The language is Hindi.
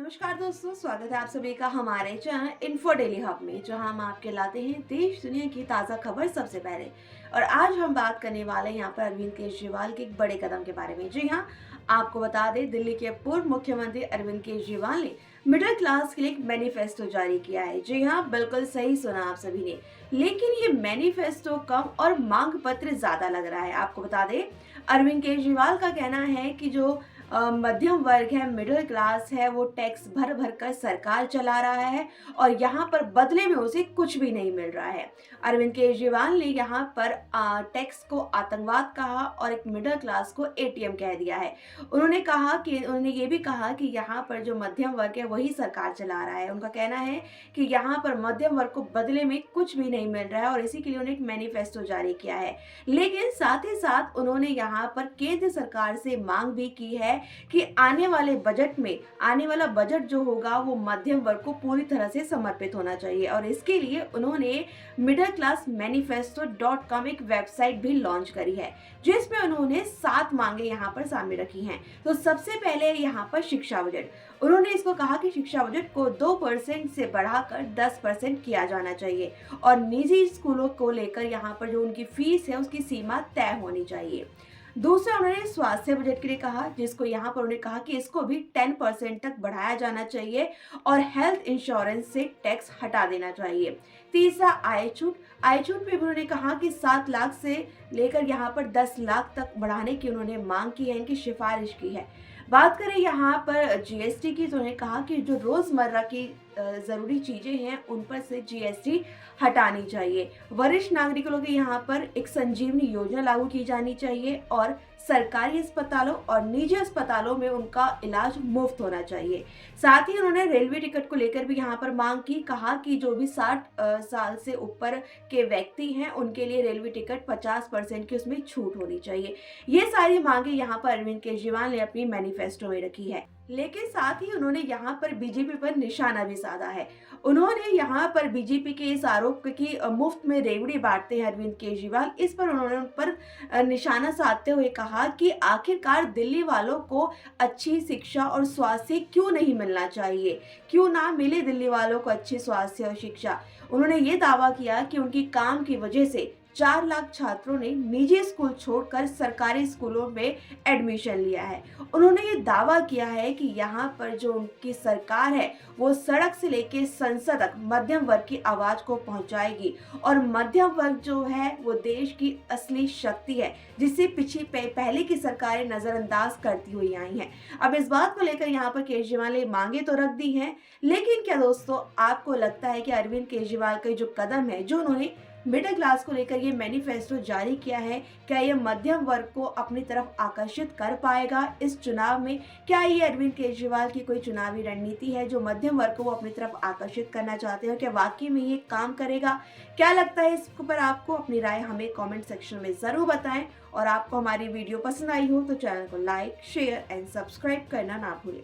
नमस्कार दोस्तों, स्वागत है आप सभी का हमारे चैनल इन्फो डेली हब में, जहां हम आपके लाते हैं देश दुनिया की ताज़ा खबर सबसे पहले। और आज हम बात करने वाले हैं यहाँ पर अरविंद केजरीवाल के एक बड़े कदम के बारे में। जी हाँ, आपको बता दें, दिल्ली के पूर्व मुख्यमंत्री अरविंद केजरीवाल ने मिडिल क्लास के लिए एक मैनिफेस्टो जारी किया है। जी हाँ, बिल्कुल सही सुना आप सभी ने। लेकिन ये मैनिफेस्टो कम और मांग पत्र ज्यादा लग रहा है। आपको बता दें, अरविंद केजरीवाल का कहना है कि जो मध्यम वर्ग है, मिडिल क्लास है, वो टैक्स भर भर कर सरकार चला रहा है और यहाँ पर बदले में उसे कुछ भी नहीं मिल रहा है। अरविंद केजरीवाल ने यहाँ पर टैक्स को आतंकवाद कहा और एक मिडिल क्लास को एटीएम कह दिया है। उन्होंने ये भी कहा कि यहाँ पर जो मध्यम वर्ग है वही सरकार चला रहा है। उनका कहना है कि यहाँ पर मध्यम वर्ग को बदले में कुछ भी नहीं मिल रहा है और इसी के लिए उन्होंने एक मैनिफेस्टो जारी किया है। लेकिन साथ ही साथ उन्होंने यहाँ पर केंद्र सरकार से मांग भी की है कि आने वाले बजट में आने वाला बजट जो होगा वो मध्यम वर्ग को पूरी तरह से समर्पित होना चाहिए। और इसके लिए उन्होंने मिडिल क्लास मैनिफेस्टो .com एक वेबसाइट भी लॉन्च करी है, जिसमें उन्होंने 7 मांगे यहाँ पर सामने रखी हैं। तो सबसे पहले यहाँ पर शिक्षा बजट। उन्होंने इसको कहा कि शिक्षा बजट को 2% से बढ़ाकर 10% किया जाना चाहिए और निजी स्कूलों को लेकर यहाँ पर जो उनकी फीस है उसकी सीमा तय होनी चाहिए। दूसरा, उन्होंने स्वास्थ्य बजट के लिए कहा, जिसको यहाँ पर उन्होंने कहा कि इसको भी 10% तक बढ़ाया जाना चाहिए और हेल्थ इंश्योरेंस से टैक्स हटा देना चाहिए। तीसरा, आय छूट पे उन्होंने कहा कि 7 लाख से लेकर यहाँ पर 10 लाख तक बढ़ाने की उन्होंने मांग की है, इनकी सिफारिश की है। बात करें यहाँ पर जीएसटी की, तो उन्होंने कहा कि जो रोजमर्रा की जरूरी चीजें हैं उन पर से जीएसटी हटानी चाहिए। वरिष्ठ नागरिकों के यहाँ पर एक संजीवनी योजना लागू की जानी चाहिए और सरकारी अस्पतालों और निजी अस्पतालों में उनका इलाज मुफ्त होना चाहिए। साथ ही उन्होंने रेलवे टिकट को लेकर भी यहाँ पर मांग की, कहा कि जो भी 60 साल से ऊपर के व्यक्ति हैं उनके लिए रेलवे टिकट 50% की उसमें छूट होनी चाहिए। ये सारी मांगे यहाँ पर अरविंद केजरीवाल ने अपनी मैनिफेस्टो में रखी है। लेकिन साथ ही उन्होंने यहाँ पर बीजेपी पर निशाना भी साधा है। उन्होंने यहाँ पर बीजेपी के इस आरोप की मुफ्त में रेवड़ी बांटते हैं अरविंद केजरीवाल, इस पर उन्होंने उन पर निशाना साधते हुए कहा कि आखिरकार दिल्ली वालों को अच्छी शिक्षा और स्वास्थ्य क्यों नहीं मिलना चाहिए, क्यों ना मिले दिल्ली वालों को अच्छी स्वास्थ्य और शिक्षा। उन्होंने ये दावा किया कि उनकी काम की वजह से 4 लाख छात्रों ने निजी स्कूल छोड़कर सरकारी स्कूलों में एडमिशन लिया है। उन्होंने ये दावा किया है कि यहाँ पर जो उनकी सरकार है वो सड़क से लेकर संसद तक मध्यम वर्ग की आवाज को पहुंचाएगी और मध्यम वर्ग जो है वो देश की असली शक्ति है, जिसे पहले की सरकारें नजरअंदाज करती हुई आई हैं। अब इस बात को लेकर यहाँ पर केजरीवाल ने मांगे तो रख दी हैं, लेकिन क्या दोस्तों आपको लगता है कि अरविंद केजरीवाल का जो कदम है, जो उन्होंने मिडिल क्लास को लेकर ये मैनिफेस्टो जारी किया है, क्या ये मध्यम वर्ग को अपनी तरफ आकर्षित कर पाएगा इस चुनाव में? क्या ये अरविंद केजरीवाल की कोई चुनावी रणनीति है जो मध्यम वर्ग को वो अपनी तरफ आकर्षित करना चाहते हैं? क्या वाकई में ये काम करेगा? क्या लगता है इस पर आपको? अपनी राय हमें कमेंट सेक्शन में जरूर बताएं और आपको हमारी वीडियो पसंद आई हो तो चैनल को लाइक, शेयर एंड सब्सक्राइब करना ना भूलें।